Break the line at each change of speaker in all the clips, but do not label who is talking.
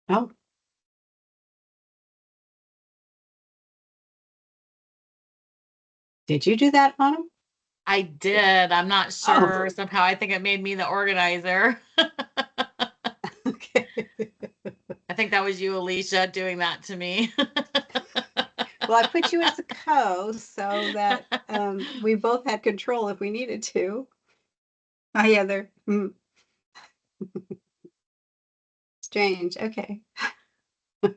Oh. Did you do that, Autumn?
I did. I'm not sure.
Oh.
Somehow I think it made me the organizer.
Okay.
I think that was you, Alicia, doing that to me.
Well, I put you as the co so that we both had control if we needed to. Oh, yeah, they're strange. Okay. All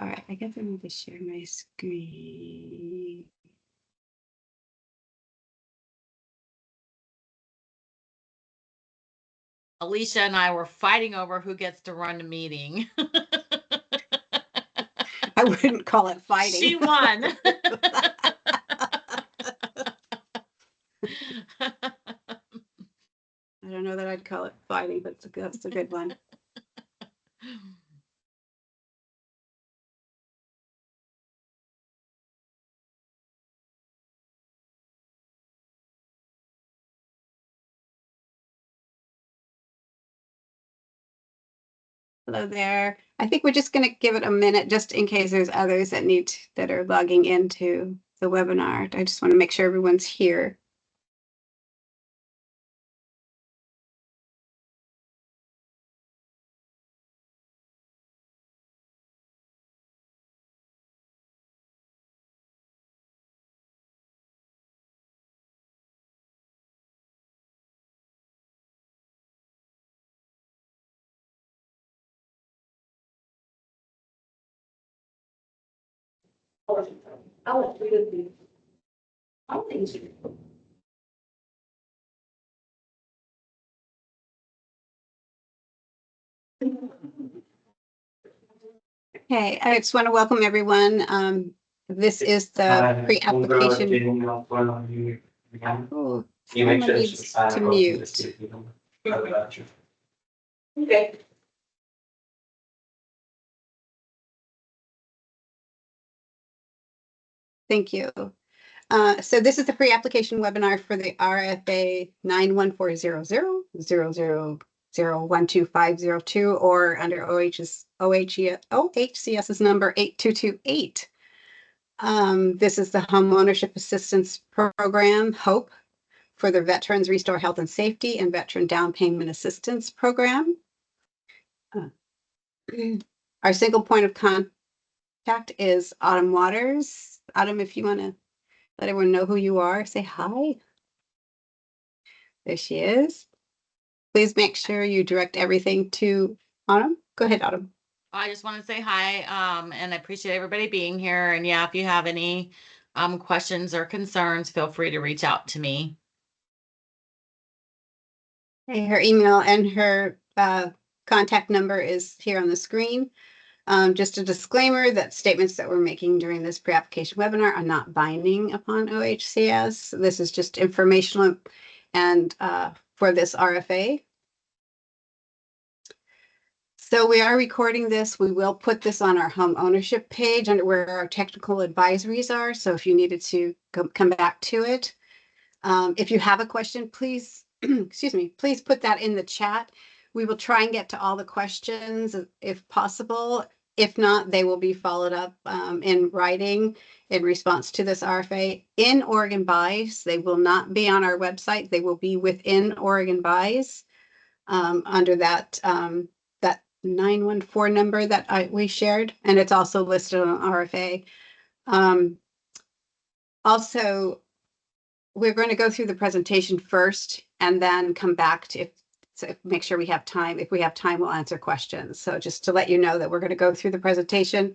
right, I guess I need to share my screen.
Alicia and I were fighting over who gets to run the meeting.
I wouldn't call it fighting.
She won.
I don't know that I'd call it fighting, but that's a good one. Hello there. I think we're just going to give it a minute just in case there's others that are logging into the webinar. I just want to make sure everyone's here. Okay, I just want to welcome everyone. This is the pre-application. Oh, someone needs to mute. Okay. Thank you. So this is the pre-application webinar for the RFA 9140000012502 or under OHCS's number 8228. This is the Home Ownership Assistance Program, HOAP, for the Veterans Restore Health and Safety and Veteran Down Payment Assistance Program. Our single point of contact is Autumn Waters. Autumn, if you want to let everyone know who you are, say hi. There she is. Please make sure you direct everything to Autumn. Go ahead, Autumn.
I just want to say hi, and I appreciate everybody being here. And yeah, if you have any questions or concerns, feel free to reach out to me.
Okay, her email and her contact number is here on the screen. Just a disclaimer that statements that we're making during this pre-application webinar are not binding upon OHCS. This is just informational and for this RFA. So we are recording this. We will put this on our home ownership page under where our technical advisories are. So if you needed to come back to it. If you have a question, please, excuse me, please put that in the chat. We will try and get to all the questions if possible. If not, they will be followed up in writing in response to this RFA in Oregon Buys. They will not be on our website. They will be within Oregon Buys under that 914 number that we shared, and it's also listed on RFA. Also, we're going to go through the presentation first and then come back to make sure we have time. If we have time, we'll answer questions. So just to let you know that we're going to go through the presentation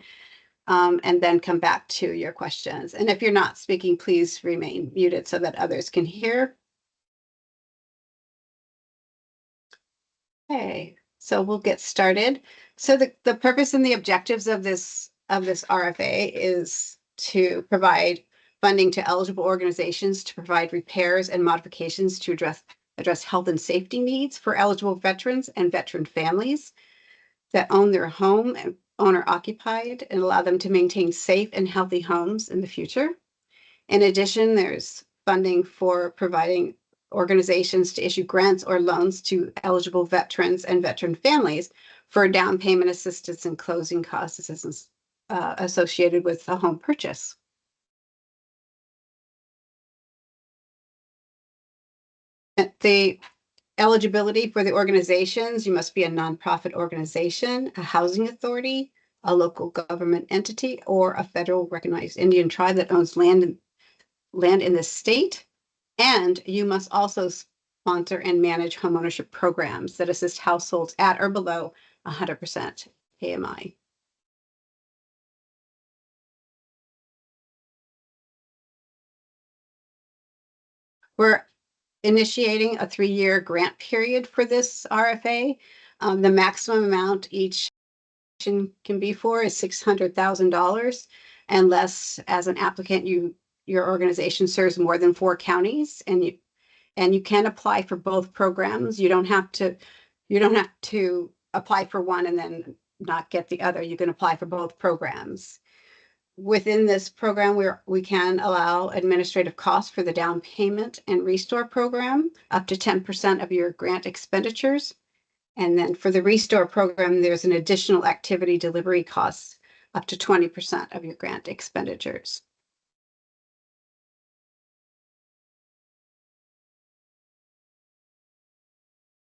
and then come back to your questions. And if you're not speaking, please remain muted so that others can hear. Okay, so we'll get started. So the purpose and the objectives of this RFA is to provide funding to eligible organizations to provide repairs and modifications to address health and safety needs for eligible veterans and veteran families that own their home and owner occupied and allow them to maintain safe and healthy homes in the future. In addition, there's funding for providing organizations to issue grants or loans to eligible veterans and veteran families for down payment assistance and closing cost assistance associated with the home purchase. The eligibility for the organizations, you must be a nonprofit organization, a housing authority, a local government entity, or a federal recognized Indian tribe that owns land in the state. And you must also sponsor and manage homeownership programs that assist households at or below 100% AMI. We're initiating a 3-year grant period for this RFA. The maximum amount each can be for is $600,000, unless as an applicant your organization serves more than 4 counties, and you can apply for both programs. You don't have to apply for one and then not get the other. You can apply for both programs. Within this program, we can allow administrative costs for the down payment and restore program up to 10% of your grant expenditures. And then for the restore program, there's an additional activity delivery costs up to 20% of your grant expenditures.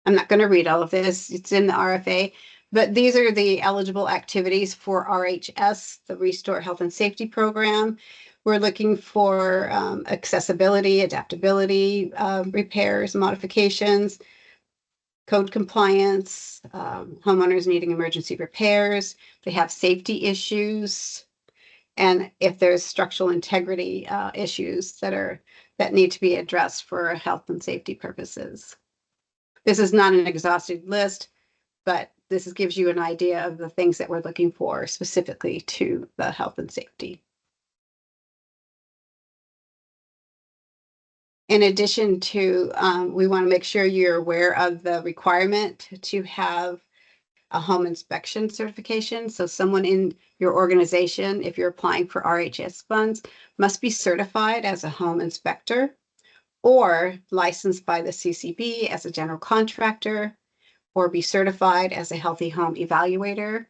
I'm not going to read all of this. It's in the RFA, but these are the eligible activities for RHS, the Restore Health and Safety Program. We're looking for accessibility, adaptability, repairs, modifications, code compliance, homeowners needing emergency repairs. They have safety issues, and if there's structural integrity issues that need to be addressed for health and safety purposes. This is not an exhaustive list, but this gives you an idea of the things that we're looking for specifically to the health and safety. In addition to, we want to make sure you're aware of the requirement to have a home inspection certification. So someone in your organization, if you're applying for RHS funds, must be certified as a home inspector or licensed by the CCB as a general contractor, or be certified as a healthy home evaluator.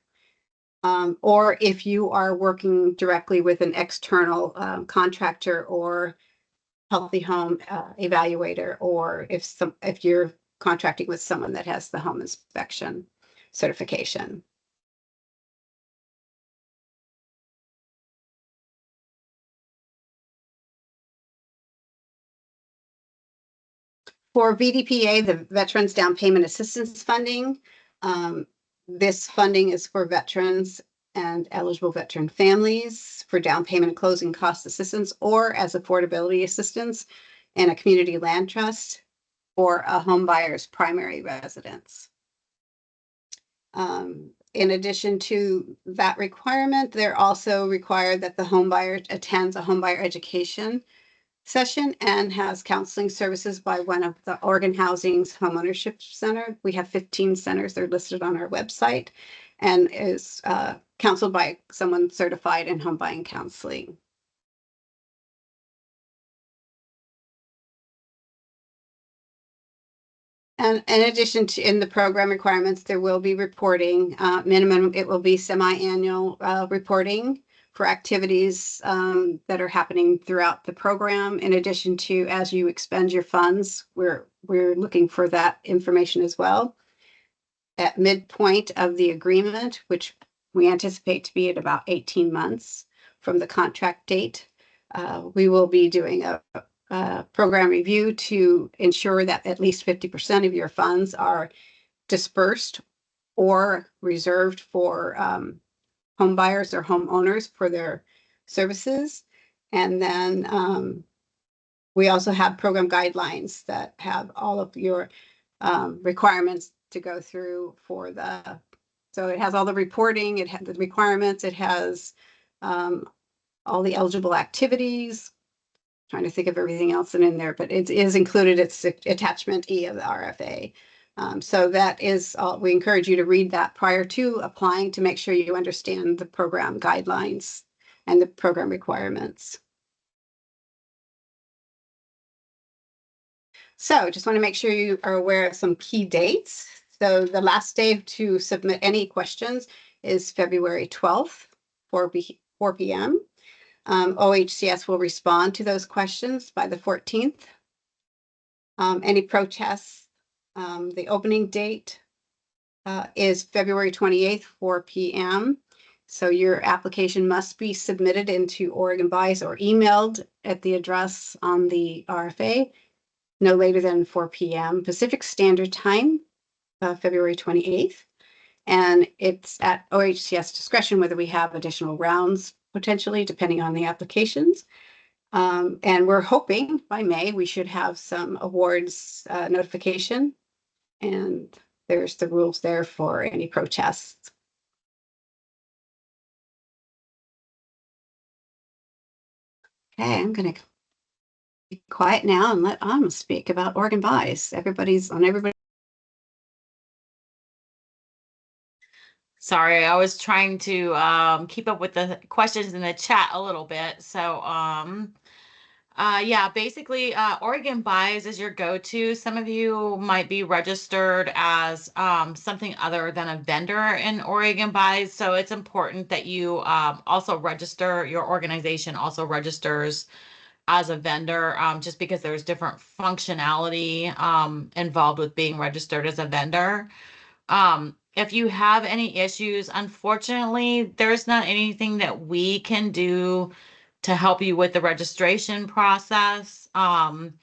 Or if you are working directly with an external contractor or healthy home evaluator, or if you're contracting with someone that has the home inspection certification. For VDPA, the Veterans Down Payment Assistance Funding, this funding is for veterans and eligible veteran families for down payment and closing cost assistance, or as affordability assistance in a community land trust or a home buyer's primary residence. In addition to that requirement, they're also required that the home buyer attends a home buyer education session and has counseling services by one of the Oregon Housing's homeownership center. We have 15 centers. They're listed on our website, and is counseled by someone certified in home buying counseling. And in addition to in the program requirements, there will be reporting, minimum, it will be semi-annual reporting for activities that are happening throughout the program. In addition to, as you expend your funds, we're looking for that information as well. At midpoint of the agreement, which we anticipate to be at about 18 months from the contract date, we will be doing a program review to ensure that at least 50% of your funds are dispersed or reserved for home buyers or homeowners for their services. And then we also have program guidelines that have all of your requirements to go through for so it has all the reporting, it has the requirements, it has all the eligible activities. Trying to think of everything else in there, but it is included. It's attachment E of the RFA. So that is all. We encourage you to read that prior to applying to make sure you understand the program guidelines and the program requirements. So just want to make sure you are aware of some key dates So the last day to submit any questions is February 12th, 4 p.m. OHCS will respond to those questions by the 14th. Any protests, the opening date is February 28th, 4 p.m. So your application must be submitted into Oregon Buys or emailed at the address on the RFA no later than 4 p.m. Pacific Standard Time, February 28th. And it's at OHCS discretion whether we have additional rounds potentially, depending on the applications. And we're hoping by May we should have some awards notification. And there's the rules there for any protests. Okay, I'm going to be quiet now and let Anna speak about Oregon Buys. Everybody's on everybody.
Sorry, I was trying to keep up with the questions in the chat a little bit. So yeah, basically Oregon Buys is your go-to. Some of you might be registered as something other than a vendor in Oregon Buys. So it's important that you also register, your organization also registers as a vendor, just because there's different functionality involved with being registered as a vendor. If you have any issues, unfortunately, there's not anything that we can do to help you with the registration process. One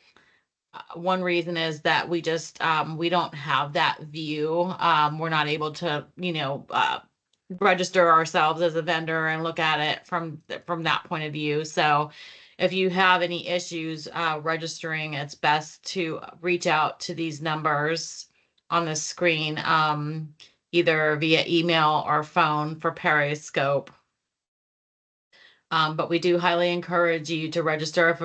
reason is that we just we don't have that view. We're not able to, register ourselves as a vendor and look at it from that point of view. So if you have any issues registering, it's best to reach out to these numbers on the screen, either via email or phone for Periscope. But we do highly encourage you to register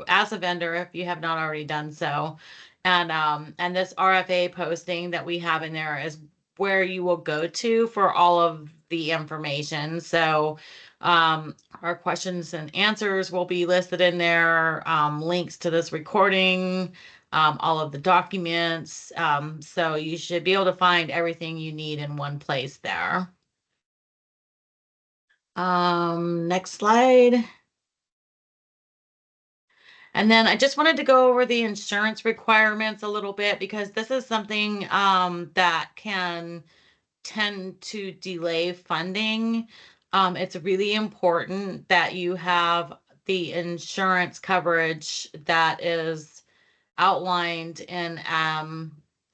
as a vendor if you have not already done so. And this RFA posting that we have in there is where you will go to for all of the information. So our questions and answers will be listed in there, links to this recording, all of the documents. So you should be able to find everything you need in one place there. Next slide. And then I just wanted to go over the insurance requirements a little bit because this is something that can tend to delay funding. It's really important that you have the insurance coverage that is outlined in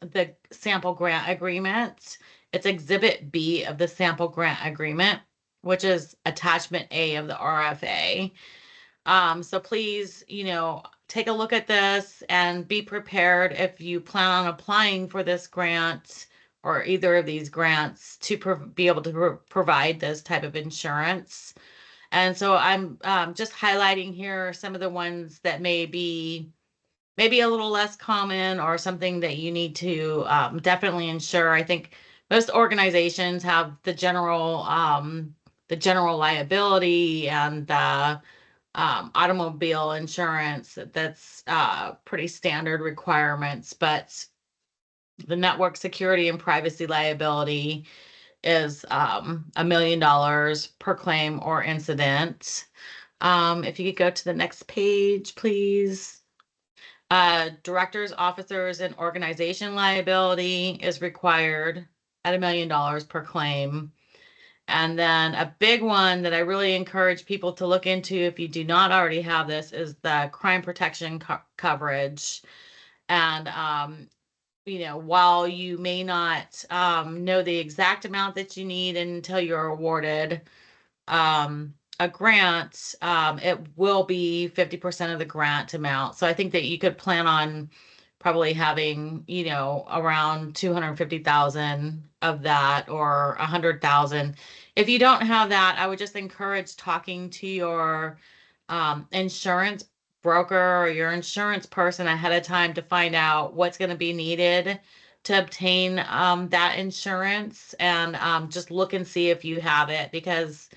the sample grant agreement. It's Exhibit B of the sample grant agreement, which is Attachment A of the RFA. So please, take a look at this and be prepared if you plan on applying for this grant or either of these grants to be able to provide this type of insurance. And so I'm just highlighting here some of the ones that may be maybe a little less common or something that you need to definitely insure. I think most organizations have the general liability and the automobile insurance. That's pretty standard requirements, but the network security and privacy liability is $1 million per claim or incident. If you could go to the next page, please. Directors, officers, and organization liability is required at $1 million per claim. And then a big one that I really encourage people to look into if you do not already have this is the crime protection coverage. And, while you may not know the exact amount that you need until you're awarded a grant, it will be 50% of the grant amount. So I think that you could plan on probably having, around 250,000 of that or 100,000. If you don't have that, I would just encourage talking to your insurance broker or your insurance person ahead of time to find out what's going to be needed to obtain that insurance, and just look and see if you have it, because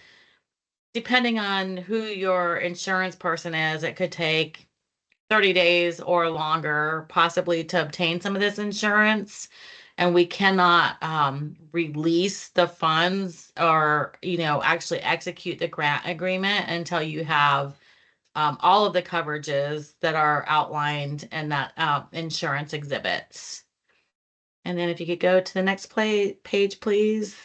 depending on who your insurance person is, it could take 30 days or longer possibly to obtain some of this insurance. and we cannot release the funds or, actually execute the grant agreement until you have all of the coverages that are outlined in that insurance exhibits. And then if you could go to the next page, please.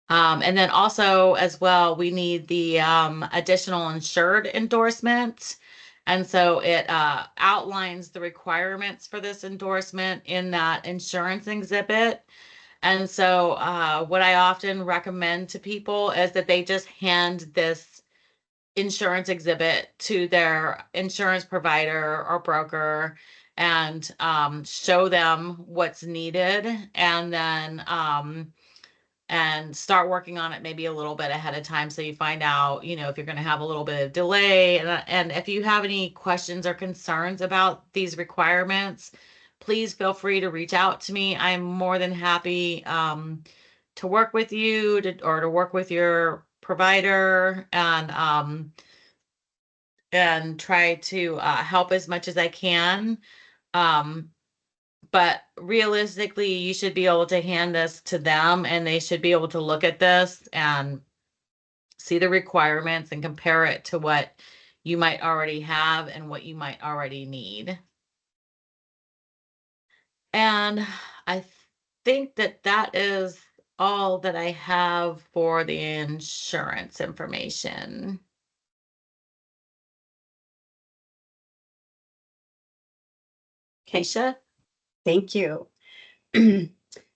And then also as well, we need the additional insured endorsement. And so it outlines the requirements for this endorsement in that insurance exhibit. And so what I often recommend to people is that they just hand this insurance exhibit to their insurance provider or broker and show them what's needed, and then and start working on it maybe a little bit ahead of time, so you find out, if you're going to have a little bit of delay. And if you have any questions or concerns about these requirements, please feel free to reach out to me. I'm more than happy to work with you or to work with your provider and try to help as much as I can. But realistically, you should be able to hand this to them, and they should be able to look at this and see the requirements and compare it to what you might already have and what you might already need. And I think that is all that I have for the insurance information. Keisha?
Thank you.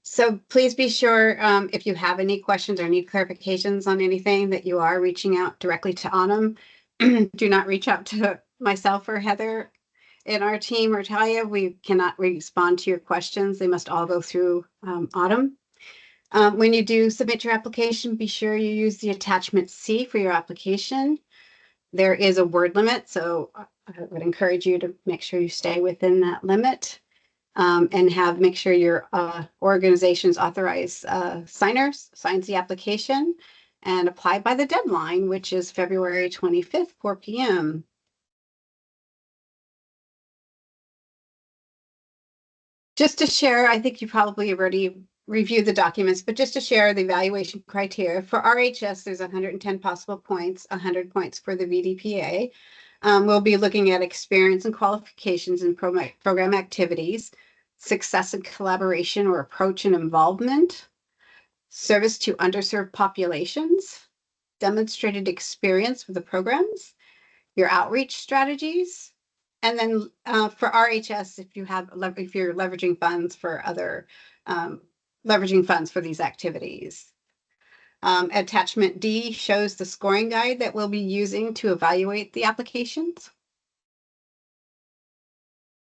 So please be sure, if you have any questions or need clarifications on anything, that you are reaching out directly to Autumn. Do not reach out to myself or Heather in our team or Talia. We cannot respond to your questions. They must all go through Autumn. When you do submit your application, be sure you use the attachment C for your application. There is a word limit, so I would encourage you to make sure you stay within that limit. And make sure your organization's authorized signs the application, and apply by the deadline, which is February 25th, 4 p.m. Just to share, I think you probably already reviewed the documents, but just to share the evaluation criteria. For RHS, there's 110 possible points, 100 points for the VDPA. We'll be looking at experience and qualifications in program activities, success and collaboration or approach and involvement, service to underserved populations, demonstrated experience with the programs, your outreach strategies, and then for RHS, if you're leveraging funds for other leveraging funds for these activities. Attachment D shows the scoring guide that we'll be using to evaluate the applications.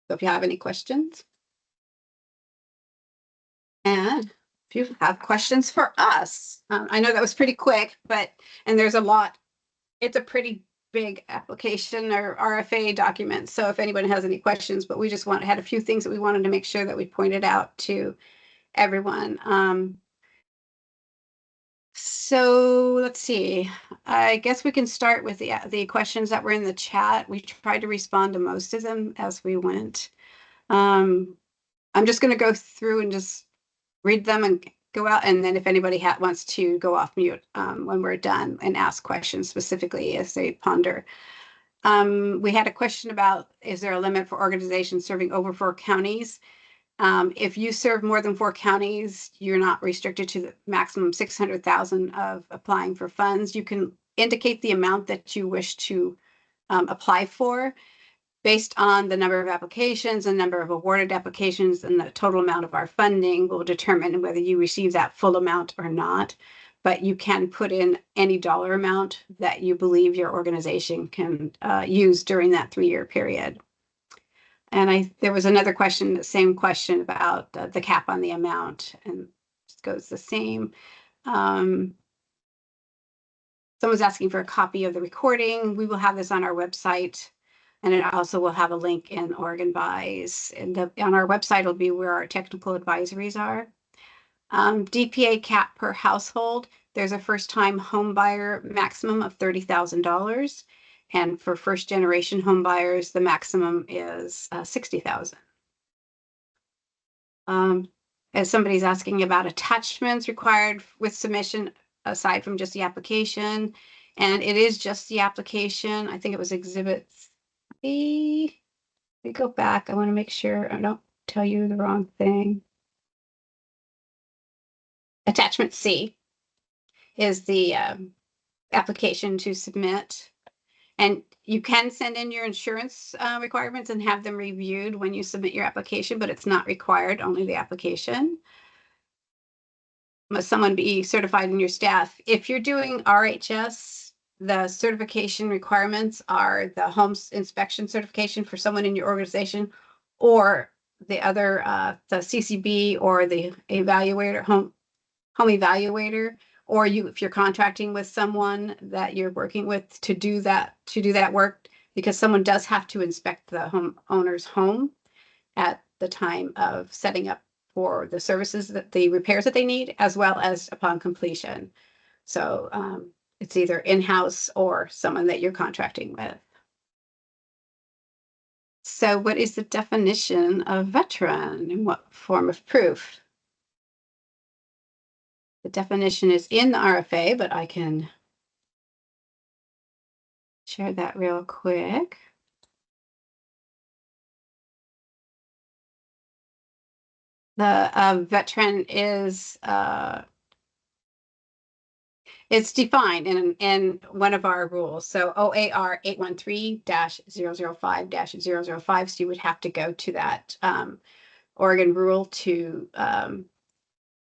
So if you have any questions. And if you have questions for us, I know that was pretty quick, and there's a lot. It's a pretty big application or RFA document. So if anyone has any questions, but we just had a few things that we wanted to make sure that we pointed out to everyone. So let's see. I guess we can start with the questions that were in the chat. We tried to respond to most of them as we went. I'm just going to go through and just read them and go out. And then if anybody wants to go off mute when we're done and ask questions specifically as they ponder. We had a question about, is there a limit for organizations serving over 4 counties? If you serve more than 4 counties, you're not restricted to the maximum 600,000 of applying for funds. You can indicate the amount that you wish to apply for based on the number of applications and number of awarded applications, and the total amount of our funding will determine whether you receive that full amount or not. But you can put in any dollar amount that you believe your organization can use during that 3-year period. And there was another question, the same question about the cap on the amount, and it goes the same. Someone's asking for a copy of the recording. We will have this on our website, and it also will have a link in OregonVise. And on our website will be where our technical advisories are. DPA cap per household. There's a first-time home buyer maximum of $30,000. And for first generation home buyers, the maximum is 60,000. As somebody's asking about attachments required with submission aside from just the application, and it is just the application. I think it was Exhibit 3. Let me go back. I want to make sure I don't tell you the wrong thing. Attachment C is the application to submit. And you can send in your insurance requirements and have them reviewed when you submit your application, but it's not required, only the application. Must someone be certified in your staff? If you're doing RHS, the certification requirements are the home inspection certification for someone in your organization, or the other, the CCB or the evaluator, home evaluator, or if you're contracting with someone that you're working with to do that work, because someone does have to inspect the homeowner's home at the time of setting up for the services, that the repairs that they need, as well as upon completion. So it's either in-house or someone that you're contracting with. So what is the definition of veteran and what form of proof? The definition is in the RFA, but I can share that real quick. The veteran is it's defined in one of our rules. So OAR 813-005-005. So you would have to go to that Oregon rule to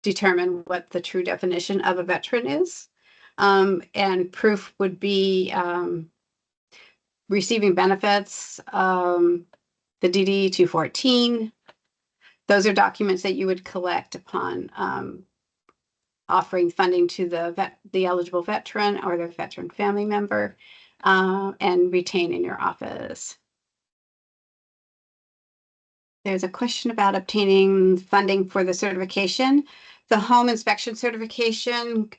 determine what the true definition of a veteran is. And proof would be receiving benefits, the DD 214. Those are documents that you would collect upon offering funding to the eligible veteran or their veteran family member, and retain in your office. There's a question about obtaining funding for the certification. The home inspection certification,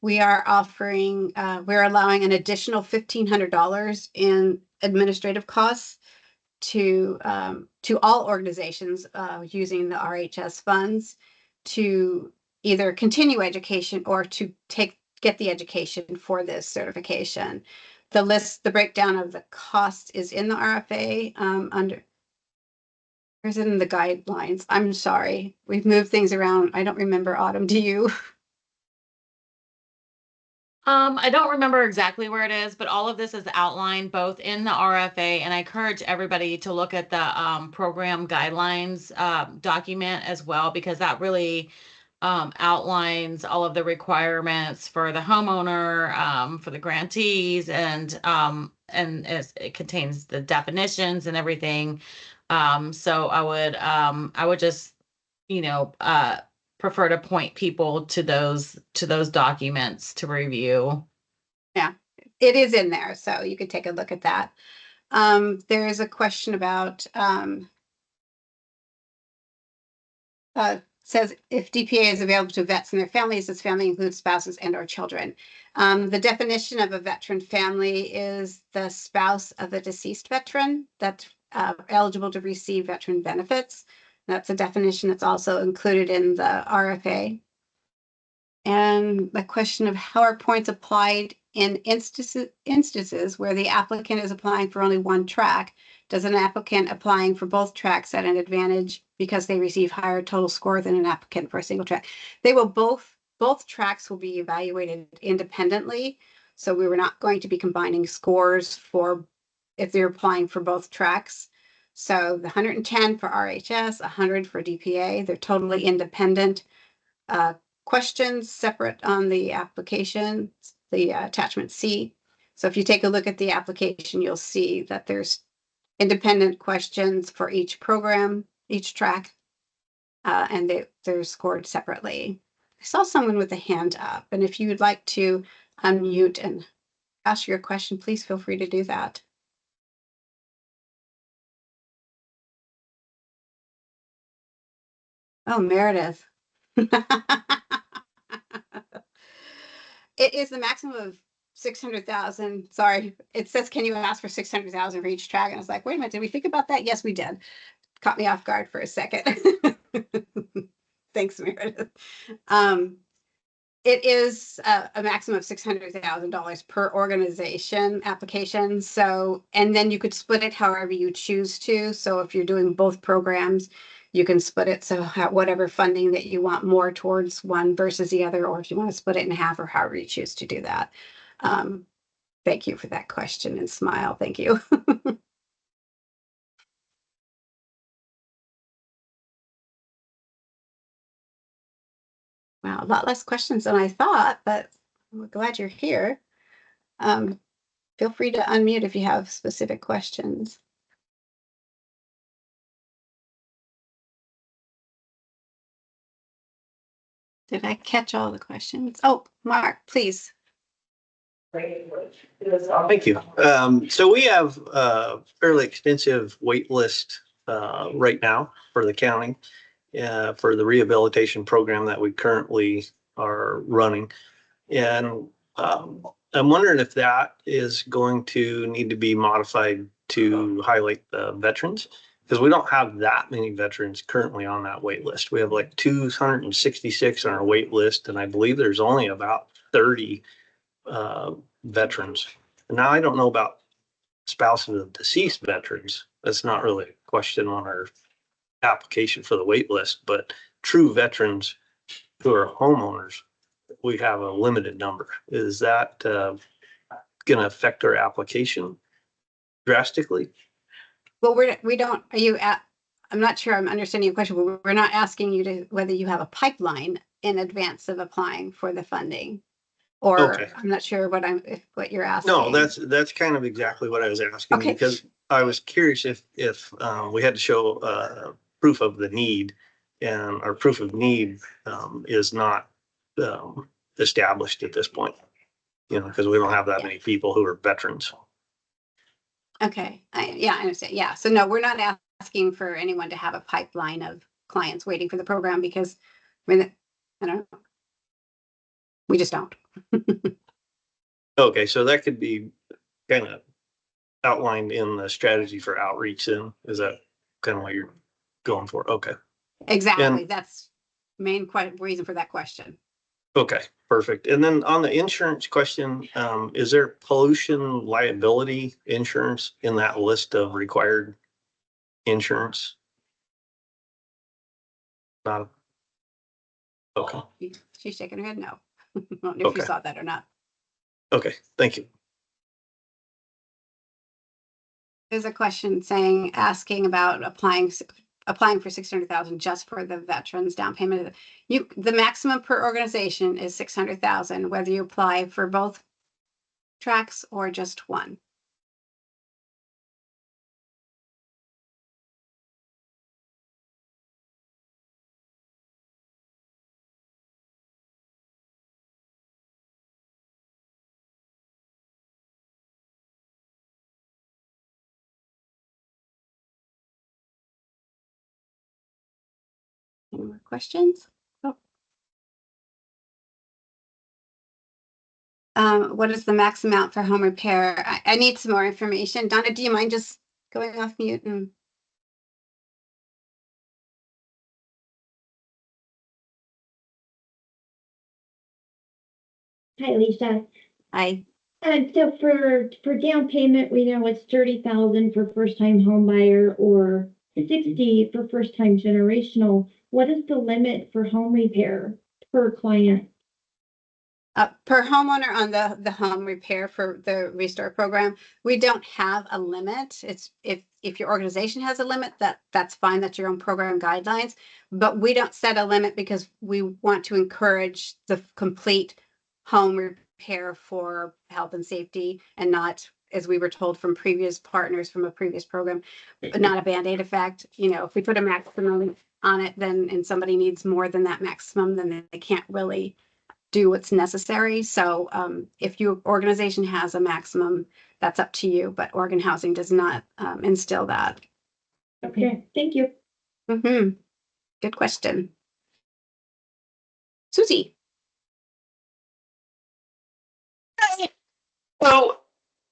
we are offering, we're allowing an additional $1,500 in administrative costs to all organizations using the RHS funds to either continue education or to get the education for this certification. The breakdown of the cost is in the RFA or is it in the guidelines? I'm sorry, we've moved things around. I don't remember. Autumn, do you?
I don't remember exactly where it is, but all of this is outlined both in the RFA, and I encourage everybody to look at the program guidelines document as well, because that really outlines all of the requirements for the homeowner, for the grantees, and it contains the definitions and everything. So I would just, prefer to point people to those documents to review.
Yeah, it is in there, so you could take a look at that. There is a question about says if DPA is available to vets and their families, this family includes spouses and or children. The definition of a veteran family is the spouse of a deceased veteran that's eligible to receive veteran benefits. That's a definition that's also included in the RFA. And the question of how are points applied in instances where the applicant is applying for only one track? Does an applicant applying for both tracks at an advantage because they receive higher total score than an applicant for a single track? They will both tracks will be evaluated independently. So we were not going to be combining scores for if they're applying for both tracks. So the 110 for RHS, 100 for DPA, they're totally independent. Questions separate on the application, the attachment C. So if you take a look at the application, you'll see that there's independent questions for each program, each track, and they're scored separately. I saw someone with a hand up, and if you would like to unmute and ask your question, please feel free to do that. Oh, Meredith. It is the maximum of 600,000, sorry, it says, can you ask for 600,000 for each track? And I was like, wait a minute, did we think about that? Yes, we did. Caught me off guard for a second. Thanks, Meredith. It is a maximum of $600,000 per organization application. So, and then you could split it however you choose to. So if you're doing both programs, you can split it. So whatever funding that you want more towards one versus the other, or if you want to split it in half or however you choose to do that. Thank you for that question and smile. Thank you. Wow, a lot less questions than I thought, but I'm glad you're here. Feel free to unmute if you have specific questions. Did I catch all the questions? Oh, Mark, please.
Thank you. So we have a fairly extensive wait list right now for the county for the rehabilitation program that we currently are running. And I'm wondering if that is going to need to be modified to highlight the veterans, because we don't have that many veterans currently on that wait list. We have like 266 on our wait list, and I believe there's only about 30 veterans. And now I don't know about spouses of deceased veterans. That's not really a question on our application for the wait list, but true veterans who are homeowners, we have a limited number. Is that going to affect our application drastically?
Well, we don't, I'm not sure I'm understanding your question, but we're not asking you to whether you have a pipeline in advance of applying for the funding. Or okay. I'm not sure what you're asking.
No, that's kind of exactly what I was asking, okay. Because I was curious if we had to show proof of the need, and our proof of need is not established at this point, because we don't have that many people who are veterans.
Okay, I understand. Yeah, so no, we're not asking for anyone to have a pipeline of clients waiting for the program, because I don't know. We just don't.
Okay, so that could be kind of outlined in the strategy for outreach then. Is that kind of what you're going for? Okay.
Exactly. And that's main reason for that question.
Okay, perfect. And then on the insurance question, is there pollution liability insurance in that list of required insurance? Not. Okay.
She's shaking her head no. I don't know if you saw that or not.
Okay, thank you.
There's a question asking about applying for 600,000 just for the veterans down payment. The maximum per organization is 600,000, whether you apply for both tracks or just one. Any more questions? Oh. What is the max amount for home repair? I need some more information. Donna, do you mind just going off mute?
Hi, Lisa.
Hi.
So for down payment, we know it's 30,000 for first time home buyer or 60 for first time generational. What is the limit for home repair per client?
Per homeowner on the home repair for the restore program, we don't have a limit. It's if your organization has a limit, that's fine. That's your own program guidelines, but we don't set a limit because we want to encourage the complete home repair for health and safety, and not, as we were told from previous partners from a previous program, not a Band-Aid effect. If we put a maximum on it, and somebody needs more than that maximum, then they can't really do what's necessary. So if your organization has a maximum, that's up to you, but Oregon Housing does not instill that.
Okay, thank you.
Mm-hmm. Good question. Susie.
So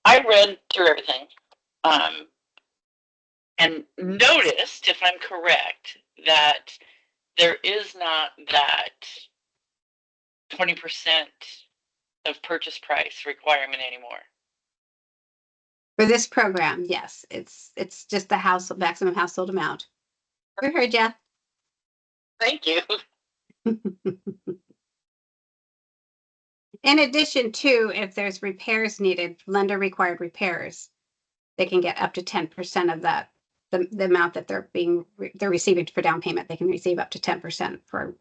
I read through everything, and noticed, if I'm correct, that there is not that 20% of purchase price requirement anymore.
For this program, yes, it's just the maximum household amount. We heard ya.
Thank you.
In addition to, if there's repairs needed, lender required repairs, they can get up to 10% of that, the amount that they're receiving for down payment. They can receive up to 10% for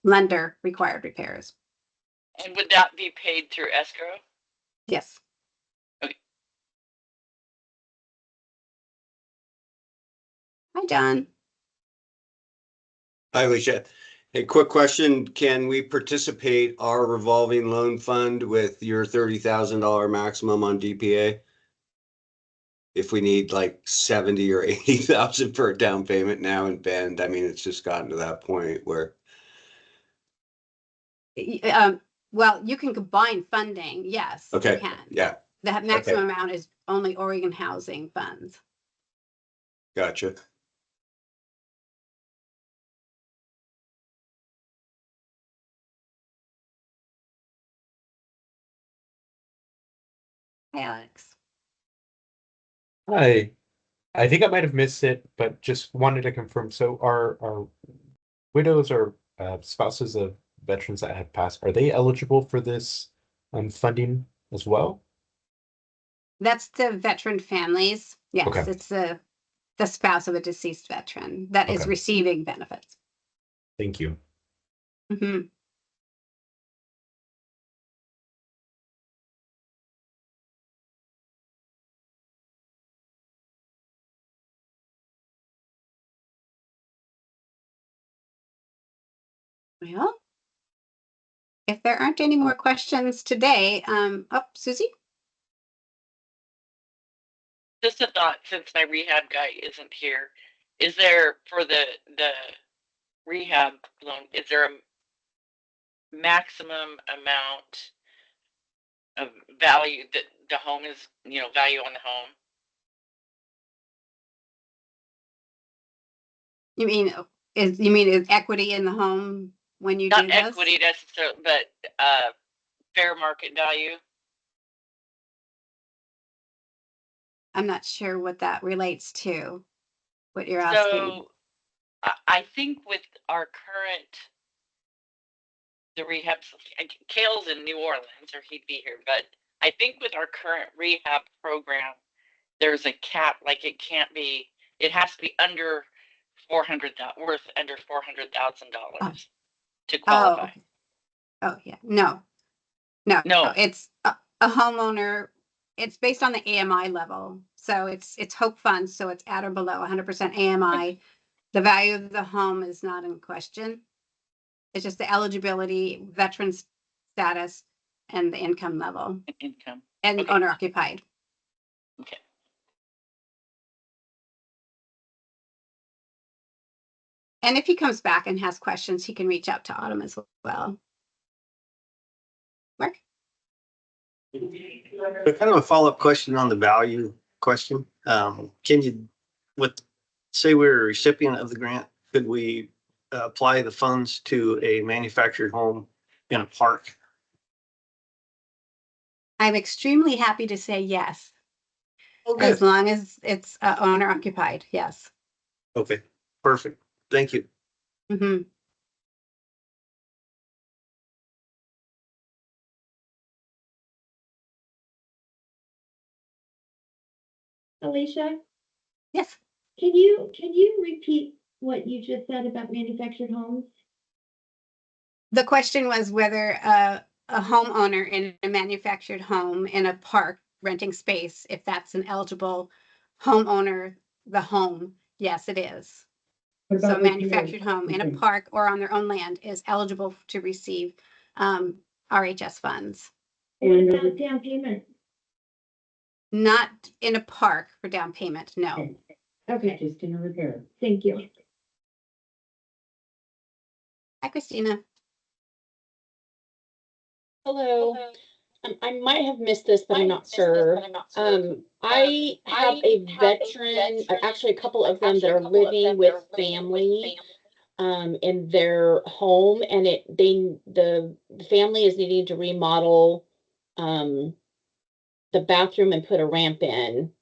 lender required repairs.
And would that be paid through escrow?
Yes.
Okay.
Hi, John.
Hi, Alicia. Hey, quick question. Can we participate our revolving loan fund with your $30,000 maximum on DPA? If we need like 70 or 80,000 for a down payment now in Bend, I mean, it's just gotten to that point where.
Well, you can combine funding. Yes,
Okay.
you can.
Yeah.
The maximum amount is only Oregon Housing funds.
Gotcha.
Hey, Alex.
Hi. I think I might have missed it, but just wanted to confirm. So are widows or spouses of veterans that have passed, are they eligible for this funding as well?
That's the veteran families. Yes,
Okay.
it's the spouse of a deceased veteran that is
Okay.
receiving benefits.
Thank you.
Mm-hmm. Well, if there aren't any more questions today, Susie?
Just a thought, since my rehab guy isn't here, is there for the rehab loan, is there a maximum amount of value that the home is, value on the home?
You mean is equity in the home when you do
Not
this?
equity necessarily, but fair market value.
I'm not sure what that relates to, what you're asking.
So I think with our the rehab, Kale's in New Orleans, or he'd be here, but I think with our current rehab program, there's a cap, like it has to be under worth under $400,000 to qualify.
Oh yeah, no, it's a homeowner. It's based on the AMI level. So it's HOAP funds. So it's at or below 100% AMI. The value of the home is not in question. It's just the eligibility, veteran status, and the income level.
Income.
And
Okay.
owner occupied.
Okay.
And if he comes back and has questions, he can reach out to Autumn as well. Mark?
Kind of a follow-up question on the value question. Can you, say we're a recipient of the grant, could we apply the funds to a manufactured home in a park?
I'm extremely happy to say yes.
Okay.
As long as it's owner occupied, yes.
Okay, perfect. Thank you.
Mm-hmm.
Alicia,
Yes.
can you repeat what you just said about manufactured homes?
The question was whether a homeowner in a manufactured home in a park renting space, if that's an eligible homeowner, the home, yes, it is. So manufactured home in a park or on their own land is eligible to receive RHS funds.
And about down payment?
Not in a park for down payment, no.
Okay. Just in a repair. Thank you.
Hi, Christina.
Hello. I might have missed this, but I'm not sure. I have a veteran, actually a couple of them that are living with family in their home, and the family is needing to remodel the bathroom and put a ramp in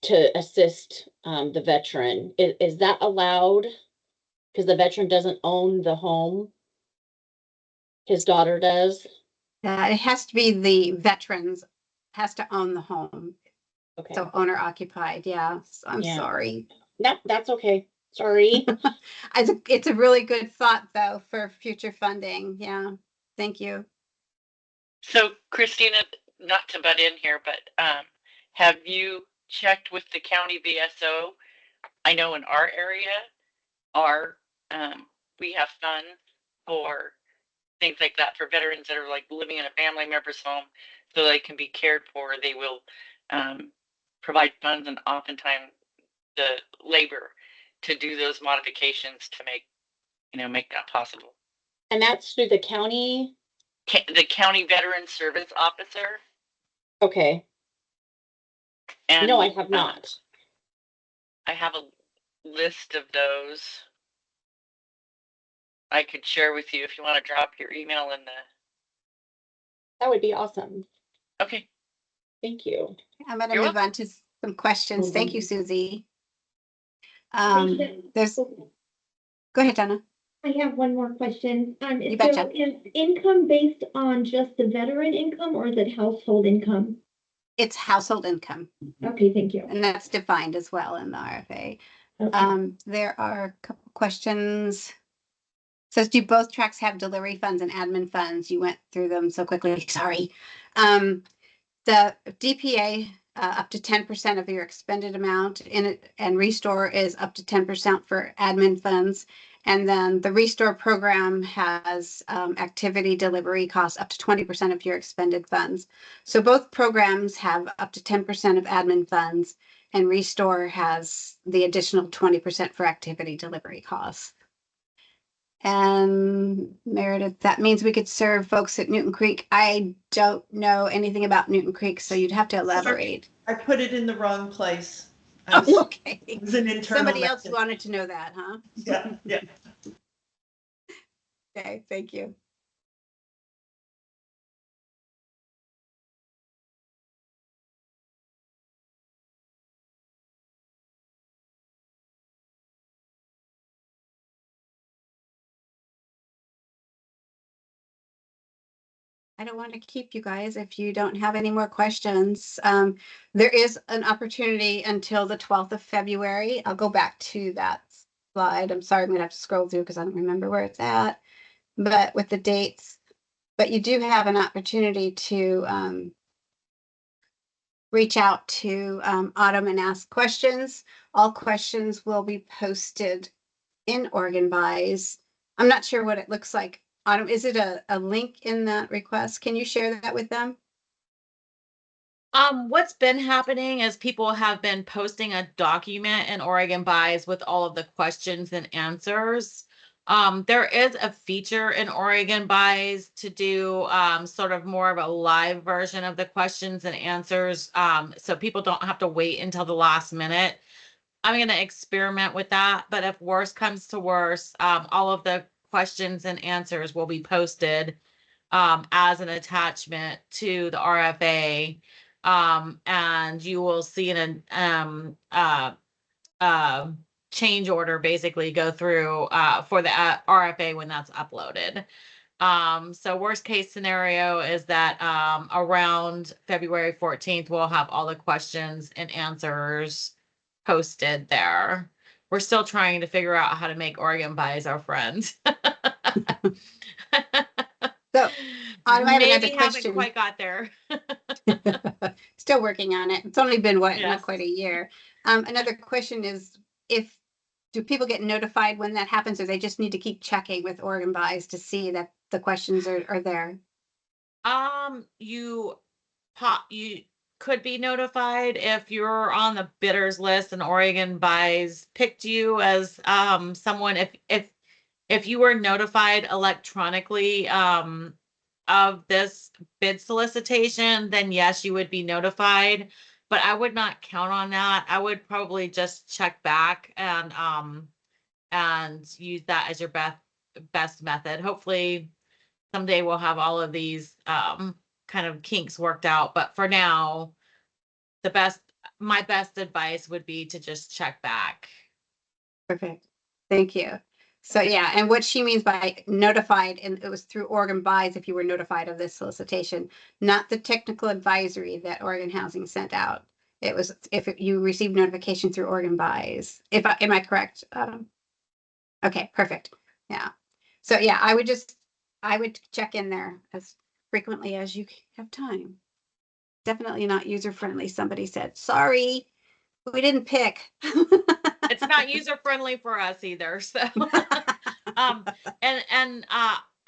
to assist the veteran. Is that allowed? Because the veteran doesn't own the home. His daughter does.
It has to be the veterans, has to own the home.
Okay.
So owner occupied, yeah. So I'm
Yeah.
sorry.
No, that's okay. Sorry.
It's a really good thought though for future funding. Yeah. Thank you.
So Christina, not to butt in here, but have you checked with the county VSO? I know in our area, we have funds for things like that for veterans that are like living in a family member's home so they can be cared for. They will provide funds and oftentimes the labor to do those modifications to make that possible.
And that's through the county?
The county veteran service officer.
Okay.
And
no, I have not.
I have a list of those I could share with you if you want to drop your email in the.
That would be awesome.
Okay.
Thank you.
I'm going to
You're
move on to some questions. Thank you, Susie. There's, go ahead, Donna.
I have one more question.
You
So
betcha.
is income based on just the veteran income or is it household income?
It's household income,
Okay, thank you.
and that's defined as well in the RFA.
Okay.
There are a couple questions. Says, do both tracks have delivery funds and admin funds? You went through them so quickly. Sorry. The DPA up to 10% of your expended amount in it, and Restore is up to 10% for admin funds. And then the Restore program has activity delivery costs up to 20% of your expended funds. So both programs have up to 10% of admin funds, and Restore has the additional 20% for activity delivery costs. And Meredith, that means we could serve folks at Newton Creek. I don't know anything about Newton Creek, so you'd have to elaborate.
I put it in the wrong place.
Oh, okay.
It was an internal
Somebody else
message.
wanted to know that, huh?
Yeah, yeah.
Okay, thank you. I don't want to keep you guys if you don't have any more questions. There is an opportunity until the 12th of February. I'll go back to that slide. I'm sorry, I'm gonna have to scroll through because I don't remember where it's at, but with the dates. But you do have an opportunity to reach out to Autumn and ask questions. All questions will be posted in OregonBuys. I'm not sure what it looks like. Autumn, is it a link in that request? Can you share that with them?
What's been happening is people have been posting a document in OregonBuys with all of the questions and answers. There is a feature in OregonBuys to do sort of more of a live version of the questions and answers, so people don't have to wait until the last minute. I'm going to experiment with that, but if worse comes to worse, all of the questions and answers will be posted as an attachment to the RFA, and you will see an change order basically go through for the RFA when that's uploaded. So worst case scenario is that around February 14th, we'll have all the questions and answers posted there. We're still trying to figure out how to make OregonBuys our friend.
So I have
maybe
another question.
haven't quite got there.
Still working on it. It's only been what,
Yes.
not quite a year. Another question is, do people get notified when that happens, or they just need to keep checking with OregonBuys to see that the questions are there?
You could be notified if you're on the bidders list and OregonBuys picked you as someone. If you were notified electronically, of this bid solicitation, then yes, you would be notified. But I would not count on that. I would probably just check back and use that as your best method. Hopefully someday we'll have all of these kind of kinks worked out. But for now, my best advice would be to just check back.
Perfect. Thank you. So yeah, and what she means by notified, and it was through Oregon Buys if you were notified of this solicitation, not the technical advisory that Oregon Housing sent out. It was if you received notification through Oregon Buys. Am I correct? Okay, perfect. Yeah. So yeah, I would check in there as frequently as you have time. Definitely not user friendly. Somebody said, sorry, we didn't pick.
It's not user friendly for us either. So,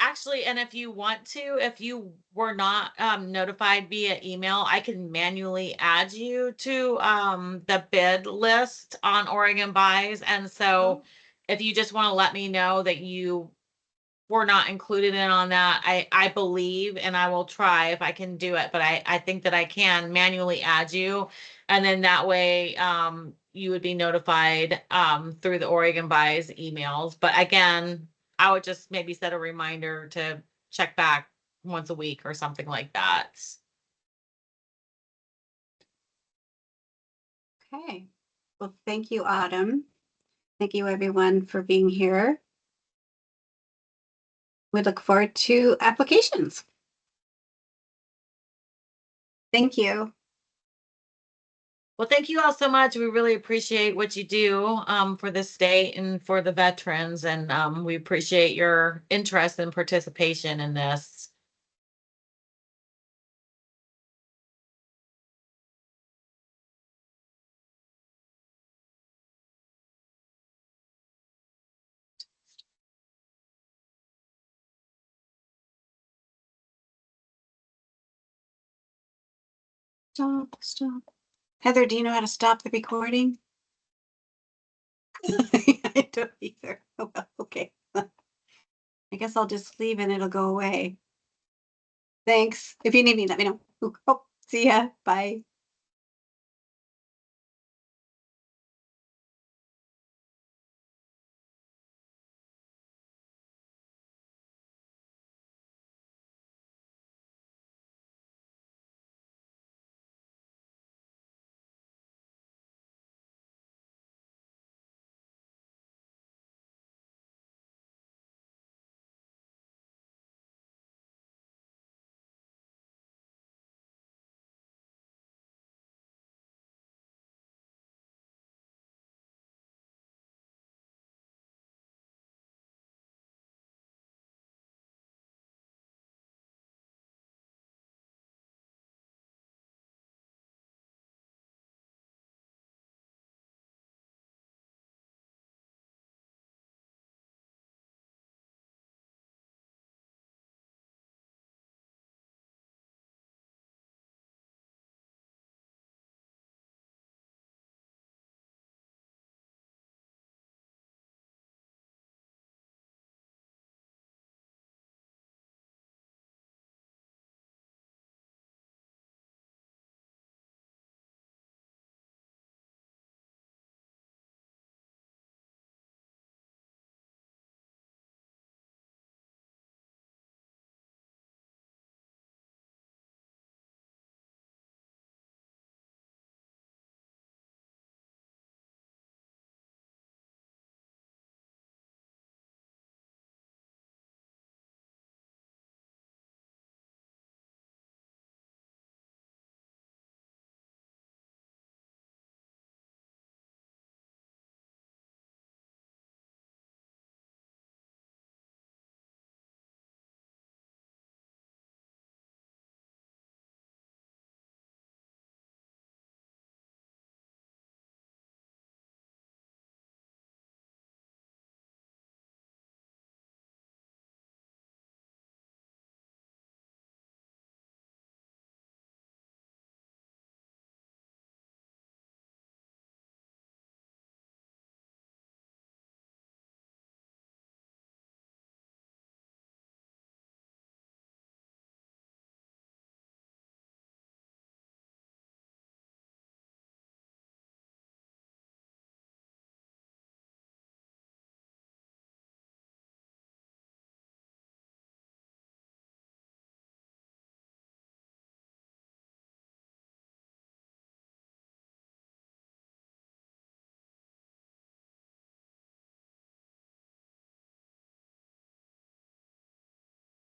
actually, and if you want to, if you were not notified via email, I can manually add you to the bid list on Oregon Buys. And so, if you just want to let me know that you were not included in on that, I believe, and I will try if I can do it, but I think that I can manually add you, and then that way you would be notified through the Oregon Buys emails. But again, I would just maybe set a reminder to check back once a week or something like that.
Okay. Well, thank you, Autumn. Thank you, everyone, for being here. We look forward to applications. Thank you.
Well, thank you all so much. We really appreciate what you do for the state and for the veterans, and we appreciate your interest and participation in this.
Stop. Heather, do you know how to stop the recording? I don't either. Oh, well, okay. I guess I'll just leave and it'll go away. Thanks. If you need me, let me know. Oh, see ya. Bye.